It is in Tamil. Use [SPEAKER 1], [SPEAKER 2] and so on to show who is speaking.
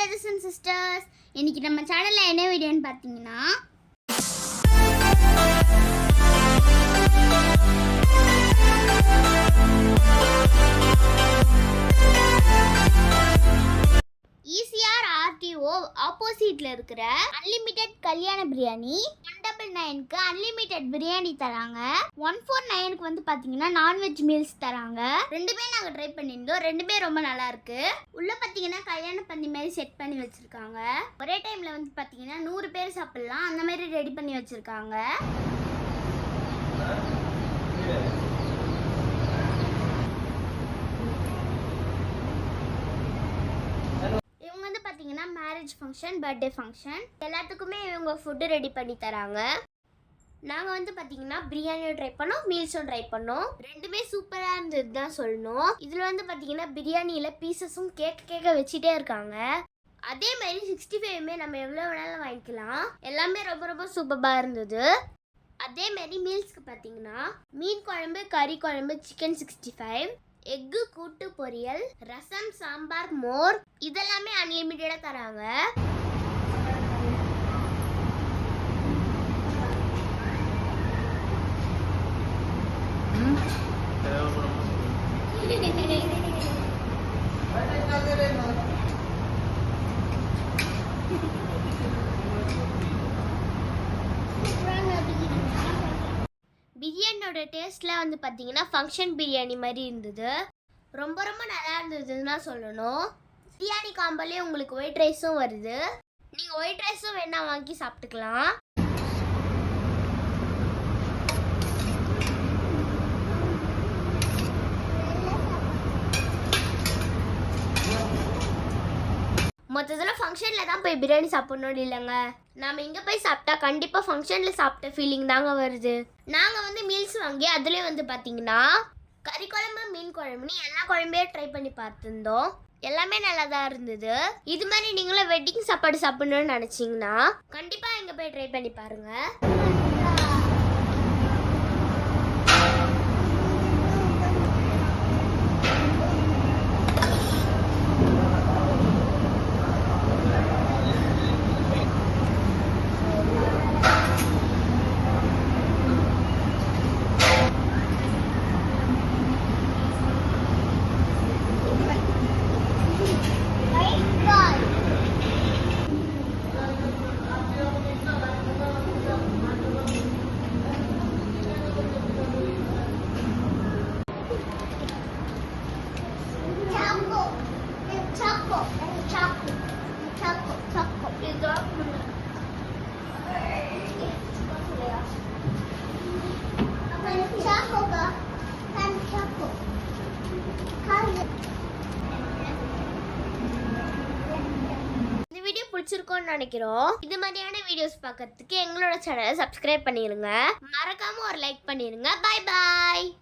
[SPEAKER 1] brothers and sisters. இன்னைக்கு நம்ம சேனல்ல என்ன வீடியோன்னு பார்த்தீங்கன்னா ECR RTO ஆப்போசிட்ல இருக்கிற அன்லிமிட்டெட் கல்யாண பிரியாணி 199க்கு அன்லிமிட்டெட் பிரியாணி தராங்க. 149க்கு வந்து பாத்தீங்கன்னா நான்வெஜ் மீல்ஸ் தராங்க. ரெண்டுமே நாங்க ட்ரை பண்ணியிருந்தோம். ரெண்டுமே ரொம்ப நல்லா இருக்கு. உள்ள பாத்தீங்கன்னா கல்யாண பந்தி மாதிரி செட் பண்ணி வச்சிருக்காங்க. ஒரே டைம்ல வந்து பாத்தீங்கன்னா 100 பேர் சாப்பிடலாம். அந்த மாதிரி ரெடி பண்ணி வச்சிருக்காங்க. பார்த்தீங்கன்னா மேரேஜ் ஃபங்க்ஷன், பர்த்டே ஃபங்க்ஷன் எல்லாத்துக்குமே இவங்க ஃபுட்டு ரெடி பண்ணி தராங்க. நாங்கள் வந்து பார்த்தீங்கன்னா பிரியாணியும் ட்ரை பண்ணோம், மீல்ஸும் ட்ரை பண்ணோம். ரெண்டுமே சூப்பராக இருந்தது தான் சொல்லணும். இதில் வந்து பார்த்தீங்கன்னா பிரியாணியில் பீசஸும் கேட்க வச்சுட்டே இருக்காங்க. அதே மாதிரி 65மே நம்ம எவ்வளோ வேணாலும் வாங்கிக்கலாம். எல்லாமே ரொம்ப ரொம்ப சூப்பராக இருந்தது. அதே மாதிரி மீல்ஸ்க்கு பார்த்தீங்கன்னா மீன் குழம்பு, கறி குழம்பு, சிக்கன் 65, எக்கு கூட்டு பொரியல், ரசம், சாம்பார், மோர் இதெல்லாமே அன்லிமிட்டடா தராங்க. பிரியாணியோட டேஸ்ட்ல வந்து பார்த்தீங்கன்னா ஃபங்க்ஷன் பிரியாணி மாதிரி இருந்தது. ரொம்ப ரொம்ப நல்லா இருந்ததுன்னு தான் சொல்லணும். பிரியாணி காம்போலே உங்களுக்கு ஒயிட் ரைஸும் வருது. நீங்கள் ஒயிட் ரைஸும் வேணா வாங்கி சாப்பிட்டுக்கலாம். மொத்தத்தில் ஃபங்க்ஷனில் தான் போய் பிரியாணி சாப்பிட்ணும் இல்லைங்க. நாம் இங்கே போய் சாப்பிட்டா கண்டிப்பாக ஃபங்க்ஷனில் சாப்பிட்ட ஃபீலிங் தாங்க வருது. நாங்கள் வந்து மீல்ஸ் வாங்கி அதுலேயே வந்து பார்த்தீங்கன்னா கறி குழம்பு, மீன் குழம்புன்னு எல்லா குழம்பையும் ட்ரை பண்ணி பார்த்துருந்தோம். எல்லாமே நல்லா தான் இருந்தது. இது மாதிரி நீங்களும் வெட்டிங் சாப்பாடு சாப்பிட்ணுன்னு நினச்சிங்கன்னா கண்டிப்பாக இங்கே போய் ட்ரை பண்ணி பாருங்கள். பிடிச்சிருக்கோன்னு நினைக்கிறோம். இது மாதிரியான வீடியோஸ் பார்க்கறதுக்கு எங்களோட சேனலை சப்ஸ்கிரைப் பண்ணிருங்க. மறக்காம ஒரு லைக் பண்ணிருங்க. Bye bye.